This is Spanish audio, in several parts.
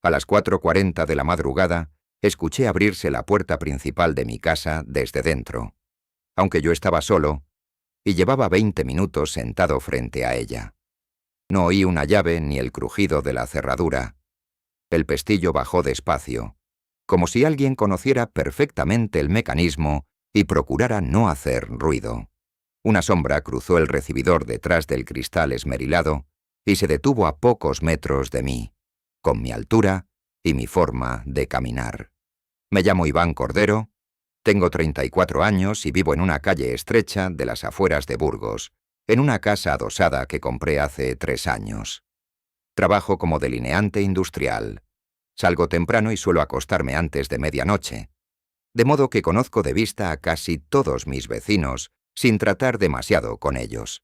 A las 4:40 de la madrugada, escuché abrirse la puerta principal de mi casa desde dentro, aunque yo estaba solo, y llevaba 20 minutos sentado frente a ella. No oí una llave ni el crujido de la cerradura. El pestillo bajó despacio, como si alguien conociera perfectamente el mecanismo y procurara no hacer ruido. Una sombra cruzó el recibidor detrás del cristal esmerilado y se detuvo a pocos metros de mí, con mi altura y mi forma de caminar. Me llamo Iván Cordero, tengo 34 años y vivo en una calle estrecha de las afueras de Burgos, en una casa adosada que compré hace 3 años. Trabajo como delineante industrial. Salgo temprano y suelo acostarme antes de medianoche, de modo que conozco de vista a casi todos mis vecinos sin tratar demasiado con ellos.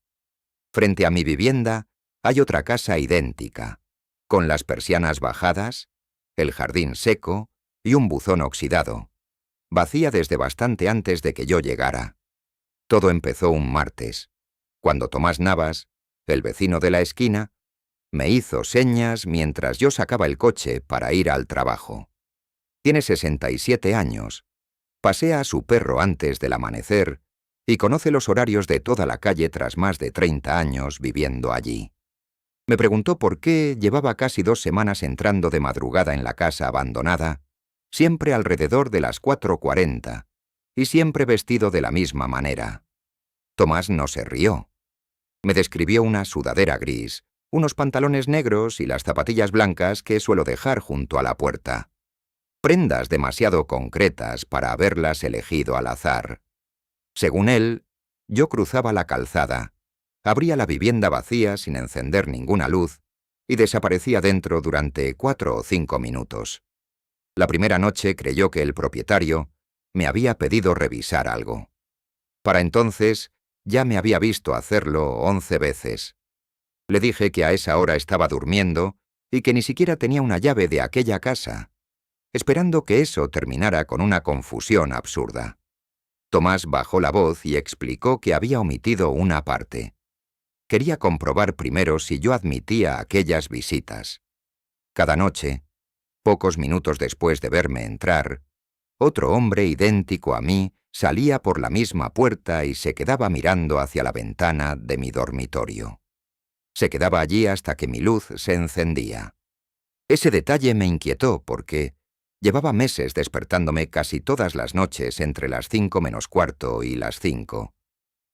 Frente a mi vivienda hay otra casa idéntica, con las persianas bajadas, el jardín seco y un buzón oxidado, vacía desde bastante antes de que yo llegara. Todo empezó un martes, cuando Tomás Navas, el vecino de la esquina, me hizo señas mientras yo sacaba el coche para ir al trabajo. Tiene 67 años, pasea a su perro antes del amanecer y conoce los horarios de toda la calle tras más de 30 años viviendo allí. Me preguntó por qué llevaba casi 2 semanas entrando de madrugada en la casa abandonada, siempre alrededor de las 4:40, y siempre vestido de la misma manera. Tomás no se rió. Me describió una sudadera gris, unos pantalones negros y las zapatillas blancas que suelo dejar junto a la puerta. Prendas demasiado concretas para haberlas elegido al azar. Según él, yo cruzaba la calzada, abría la vivienda vacía sin encender ninguna luz y desaparecía dentro durante 4 o 5 minutos. La primera noche creyó que el propietario me había pedido revisar algo. Para entonces ya me había visto hacerlo 11 veces. Le dije que a esa hora estaba durmiendo y que ni siquiera tenía una llave de aquella casa, esperando que eso terminara con una confusión absurda. Tomás bajó la voz y explicó que había omitido una parte. Quería comprobar primero si yo admitía aquellas visitas. Cada noche, pocos minutos después de verme entrar, otro hombre idéntico a mí salía por la misma puerta y se quedaba mirando hacia la ventana de mi dormitorio. Se quedaba allí hasta que mi luz se encendía. Ese detalle me inquietó porque llevaba meses despertándome casi todas las noches entre las 5 menos cuarto y las 5,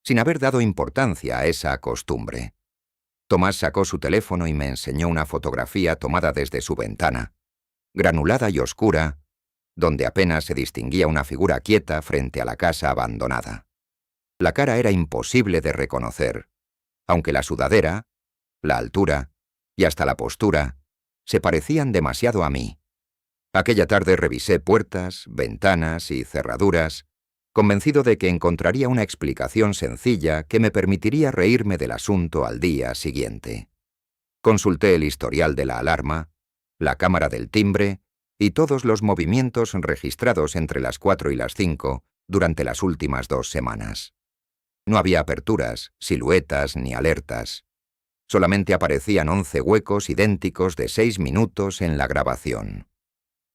sin haber dado importancia a esa costumbre. Tomás sacó su teléfono y me enseñó una fotografía tomada desde su ventana, granulada y oscura, donde apenas se distinguía una figura quieta frente a la casa abandonada. La cara era imposible de reconocer, aunque la sudadera, la altura y hasta la postura se parecían demasiado a mí. Aquella tarde revisé puertas, ventanas y cerraduras, convencido de que encontraría una explicación sencilla que me permitiría reírme del asunto al día siguiente. Consulté el historial de la alarma, la cámara del timbre y todos los movimientos registrados entre las 4 y las 5 durante las últimas 2 semanas. No había aperturas, siluetas ni alertas. Solamente aparecían 11 huecos idénticos de 6 minutos en la grabación.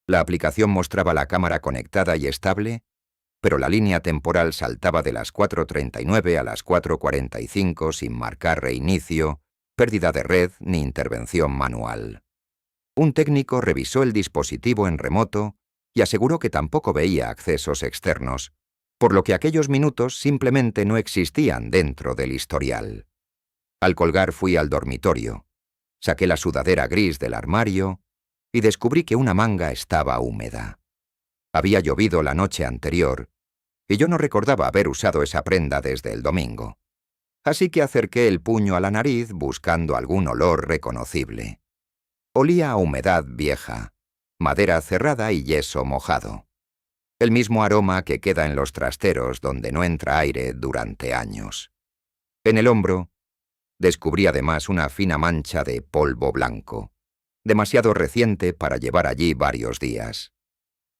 La aplicación mostraba la cámara conectada y estable, pero la línea temporal saltaba de las 4:39 a las 4:45 sin marcar reinicio, pérdida de red ni intervención manual. Un técnico revisó el dispositivo en remoto y aseguró que tampoco veía accesos externos, por lo que aquellos minutos simplemente no existían dentro del historial. Al colgar fui al dormitorio, saqué la sudadera gris del armario y descubrí que una manga estaba húmeda. Había llovido la noche anterior y yo no recordaba haber usado esa prenda desde el domingo. Así que acerqué el puño a la nariz buscando algún olor reconocible. Olía a humedad vieja, madera cerrada y yeso mojado. El mismo aroma que queda en los trasteros donde no entra aire durante años. En el hombro descubrí además una fina mancha de polvo blanco, demasiado reciente para llevar allí varios días.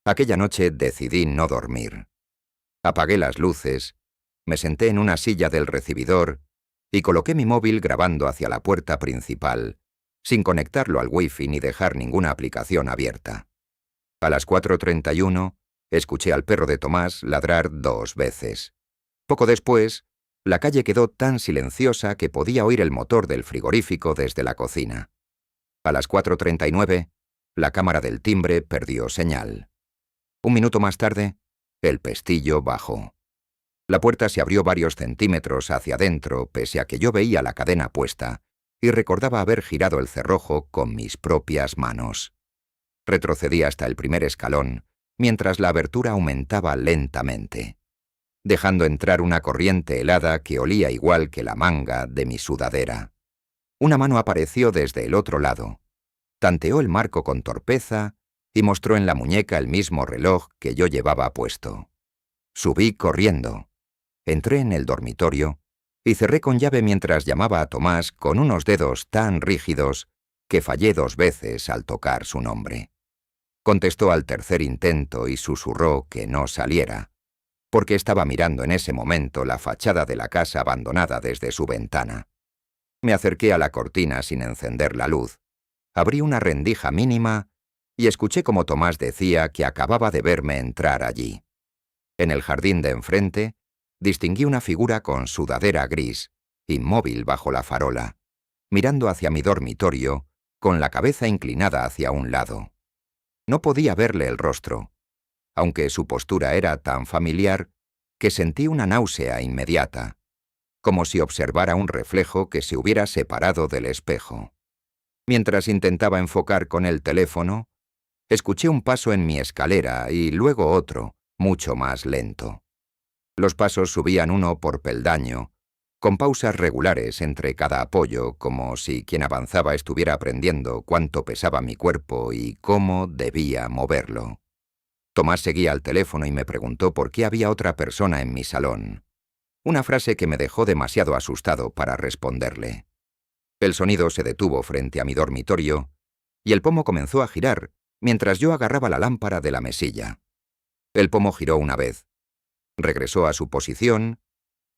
Aquella noche decidí no dormir. Apagué las luces, me senté en una silla del recibidor y coloqué mi móvil grabando hacia la puerta principal, sin conectarlo al wifi ni dejar ninguna aplicación abierta. A las 4:31 escuché al perro de Tomás ladrar 2 veces. Poco después, la calle quedó tan silenciosa que podía oír el motor del frigorífico desde la cocina. A las 4:39, la cámara del timbre perdió señal. Un minuto más tarde, el pestillo bajó. La puerta se abrió varios centímetros hacia adentro, pese a que yo veía la cadena puesta, y recordaba haber girado el cerrojo con mis propias manos. Retrocedí hasta el primer escalón, mientras la abertura aumentaba lentamente, dejando entrar una corriente helada que olía igual que la manga de mi sudadera. Una mano apareció desde el otro lado, tanteó el marco con torpeza y mostró en la muñeca el mismo reloj que yo llevaba puesto. Subí corriendo, entré en el dormitorio y cerré con llave mientras llamaba a Tomás con unos dedos tan rígidos que fallé 2 veces al tocar su nombre. Contestó al tercer intento y susurró que no saliera, porque estaba mirando en ese momento la fachada de la casa abandonada desde su ventana. Me acerqué a la cortina sin encender la luz, abrí una rendija mínima y escuché como Tomás decía que acababa de verme entrar allí. En el jardín de enfrente, distinguí una figura con sudadera gris, inmóvil bajo la farola, mirando hacia mi dormitorio, con la cabeza inclinada hacia un lado. No podía verle el rostro, aunque su postura era tan familiar que sentí una náusea inmediata, como si observara un reflejo que se hubiera separado del espejo. Mientras intentaba enfocar con el teléfono, escuché un paso en mi escalera y luego otro, mucho más lento. Los pasos subían uno por peldaño, con pausas regulares entre cada apoyo, como si quien avanzaba estuviera aprendiendo cuánto pesaba mi cuerpo y cómo debía moverlo. Tomás seguía al teléfono y me preguntó por qué había otra persona en mi salón. Una frase que me dejó demasiado asustado para responderle. El sonido se detuvo frente a mi dormitorio y el pomo comenzó a girar mientras yo agarraba la lámpara de la mesilla. El pomo giró una vez, regresó a su posición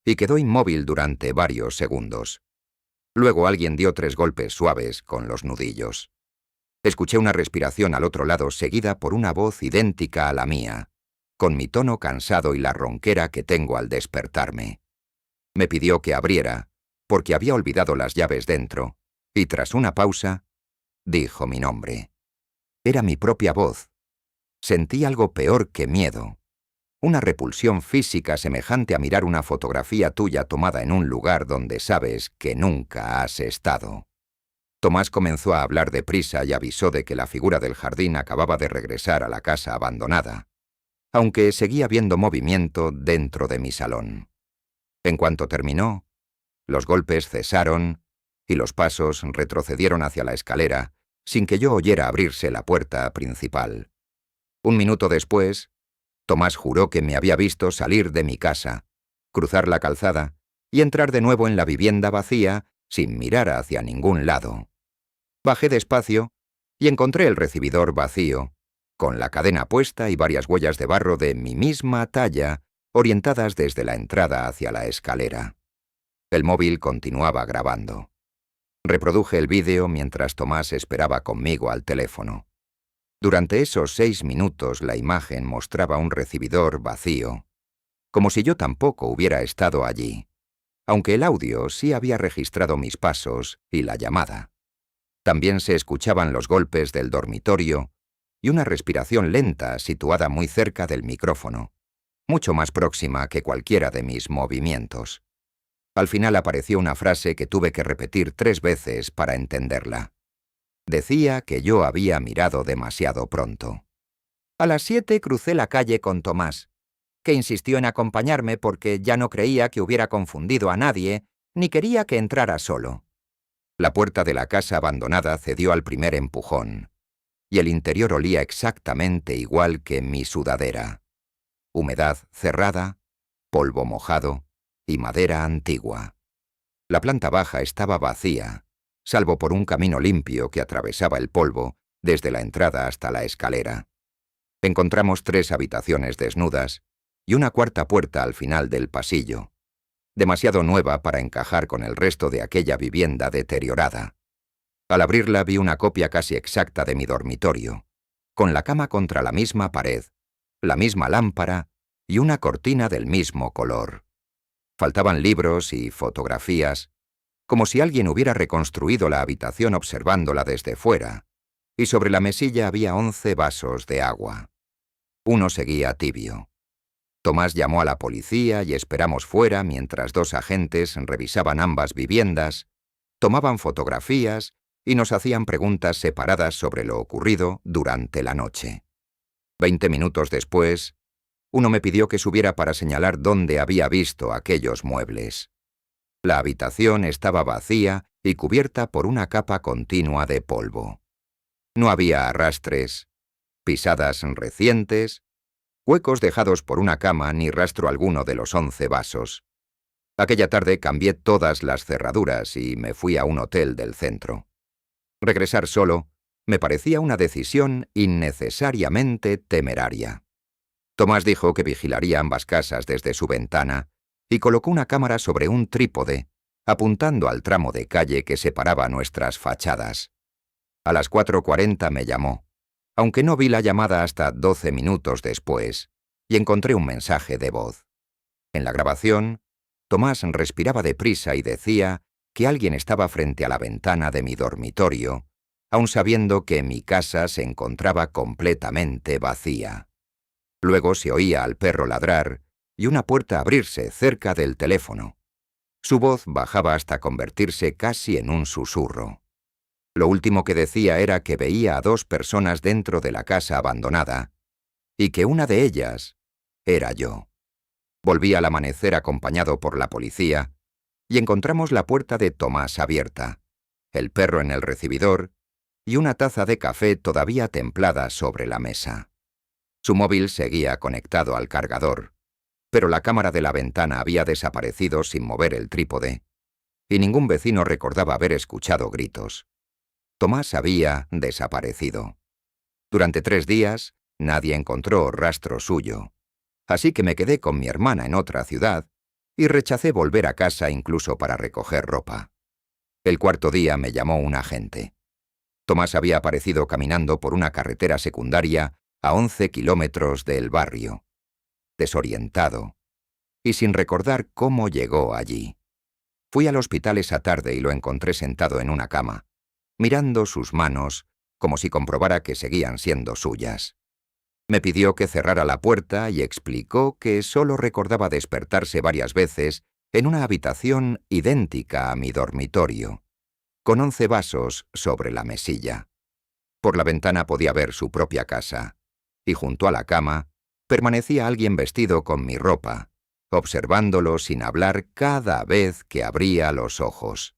y quedó inmóvil durante varios segundos. Luego alguien dio 3 golpes suaves con los nudillos. Escuché una respiración al otro lado seguida por una voz idéntica a la mía, con mi tono cansado y la ronquera que tengo al despertarme. Me pidió que abriera, porque había olvidado las llaves dentro, y tras una pausa, dijo mi nombre. Era mi propia voz. Sentí algo peor que miedo. Una repulsión física semejante a mirar una fotografía tuya tomada en un lugar donde sabes que nunca has estado. Tomás comenzó a hablar deprisa y avisó de que la figura del jardín acababa de regresar a la casa abandonada, aunque seguía viendo movimiento dentro de mi salón. En cuanto terminó, los golpes cesaron y los pasos retrocedieron hacia la escalera sin que yo oyera abrirse la puerta principal. Un minuto después, Tomás juró que me había visto salir de mi casa, cruzar la calzada y entrar de nuevo en la vivienda vacía sin mirar hacia ningún lado. Bajé despacio y encontré el recibidor vacío, con la cadena puesta y varias huellas de barro de mi misma talla orientadas desde la entrada hacia la escalera. El móvil continuaba grabando. Reproduje el vídeo mientras Tomás esperaba conmigo al teléfono. Durante esos 6 minutos la imagen mostraba un recibidor vacío, como si yo tampoco hubiera estado allí, aunque el audio sí había registrado mis pasos y la llamada. También se escuchaban los golpes del dormitorio y una respiración lenta situada muy cerca del micrófono, mucho más próxima que cualquiera de mis movimientos. Al final apareció una frase que tuve que repetir 3 veces para entenderla. Decía que yo había mirado demasiado pronto. A las 7 crucé la calle con Tomás, que insistió en acompañarme porque ya no creía que hubiera confundido a nadie, ni quería que entrara solo. La puerta de la casa abandonada cedió al primer empujón, y el interior olía exactamente igual que mi sudadera. Humedad cerrada, polvo mojado y madera antigua. La planta baja estaba vacía, salvo por un camino limpio que atravesaba el polvo desde la entrada hasta la escalera. Encontramos 3 habitaciones desnudas y una cuarta puerta al final del pasillo, demasiado nueva para encajar con el resto de aquella vivienda deteriorada. Al abrirla vi una copia casi exacta de mi dormitorio, con la cama contra la misma pared, la misma lámpara y una cortina del mismo color. Faltaban libros y fotografías, como si alguien hubiera reconstruido la habitación observándola desde fuera, y sobre la mesilla había 11 vasos de agua. Uno seguía tibio. Tomás llamó a la policía y esperamos fuera mientras 2 agentes revisaban ambas viviendas, tomaban fotografías y nos hacían preguntas separadas sobre lo ocurrido durante la noche. 20 minutos después, uno me pidió que subiera para señalar dónde había visto aquellos muebles. La habitación estaba vacía y cubierta por una capa continua de polvo. No había arrastres, pisadas recientes, huecos dejados por una cama ni rastro alguno de los 11 vasos. Aquella tarde cambié todas las cerraduras y me fui a un hotel del centro. Regresar solo me parecía una decisión innecesariamente temeraria. Tomás dijo que vigilaría ambas casas desde su ventana y colocó una cámara sobre un trípode, apuntando al tramo de calle que separaba nuestras fachadas. A las 4:40 me llamó, aunque no vi la llamada hasta 12 minutos después, y encontré un mensaje de voz. En la grabación, Tomás respiraba deprisa y decía que alguien estaba frente a la ventana de mi dormitorio, aun sabiendo que mi casa se encontraba completamente vacía. Luego se oía al perro ladrar y una puerta abrirse cerca del teléfono. Su voz bajaba hasta convertirse casi en un susurro. Lo último que decía era que veía a 2 personas dentro de la casa abandonada y que una de ellas era yo. Volví al amanecer acompañado por la policía y encontramos la puerta de Tomás abierta, el perro en el recibidor y una taza de café todavía templada sobre la mesa. Su móvil seguía conectado al cargador, pero la cámara de la ventana había desaparecido sin mover el trípode, y ningún vecino recordaba haber escuchado gritos. Tomás había desaparecido. Durante 3 días, nadie encontró rastro suyo, así que me quedé con mi hermana en otra ciudad y rechacé volver a casa incluso para recoger ropa. El 4.º día me llamó un agente. Tomás había aparecido caminando por una carretera secundaria a 11 kilómetros del barrio, desorientado y sin recordar cómo llegó allí. Fui al hospital esa tarde y lo encontré sentado en una cama, mirando sus manos como si comprobara que seguían siendo suyas. Me pidió que cerrara la puerta y explicó que solo recordaba despertarse varias veces en una habitación idéntica a mi dormitorio, con 11 vasos sobre la mesilla. Por la ventana podía ver su propia casa, y junto a la cama permanecía alguien vestido con mi ropa, observándolo sin hablar cada vez que abría los ojos.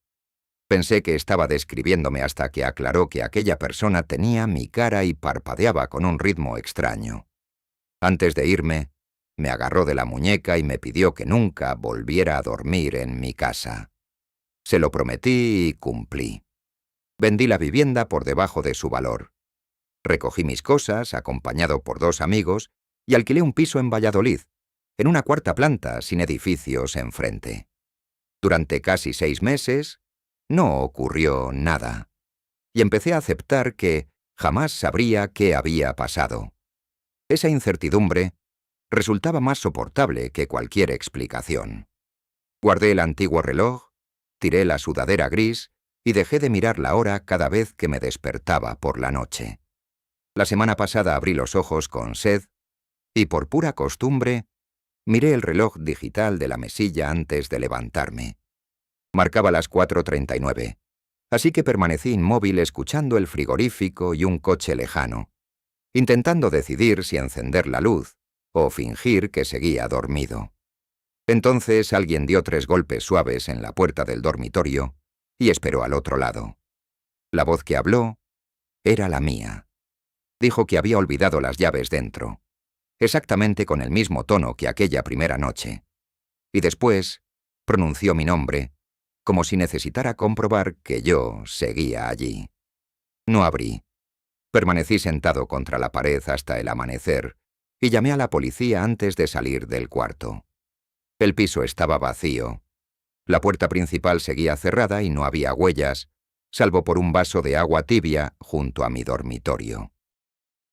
Pensé que estaba describiéndome hasta que aclaró que aquella persona tenía mi cara y parpadeaba con un ritmo extraño. Antes de irme, me agarró de la muñeca y me pidió que nunca volviera a dormir en mi casa. Se lo prometí y cumplí. Vendí la vivienda por debajo de su valor. Recogí mis cosas, acompañado por 2 amigos, y alquilé un piso en Valladolid, en una 4ª planta sin edificios enfrente. Durante casi 6 meses, no ocurrió nada, y empecé a aceptar que jamás sabría qué había pasado. Esa incertidumbre resultaba más soportable que cualquier explicación. Guardé el antiguo reloj, tiré la sudadera gris y dejé de mirar la hora cada vez que me despertaba por la noche. La semana pasada abrí los ojos con sed y por pura costumbre miré el reloj digital de la mesilla antes de levantarme. Marcaba las 4:39, así que permanecí inmóvil escuchando el frigorífico y un coche lejano, intentando decidir si encender la luz o fingir que seguía dormido. Entonces alguien dio 3 golpes suaves en la puerta del dormitorio y esperó al otro lado. La voz que habló era la mía. Dijo que había olvidado las llaves dentro, exactamente con el mismo tono que aquella primera noche, y después pronunció mi nombre, como si necesitara comprobar que yo seguía allí. No abrí. Permanecí sentado contra la pared hasta el amanecer y llamé a la policía antes de salir del cuarto. El piso estaba vacío. La puerta principal seguía cerrada y no había huellas, salvo por un vaso de agua tibia junto a mi dormitorio.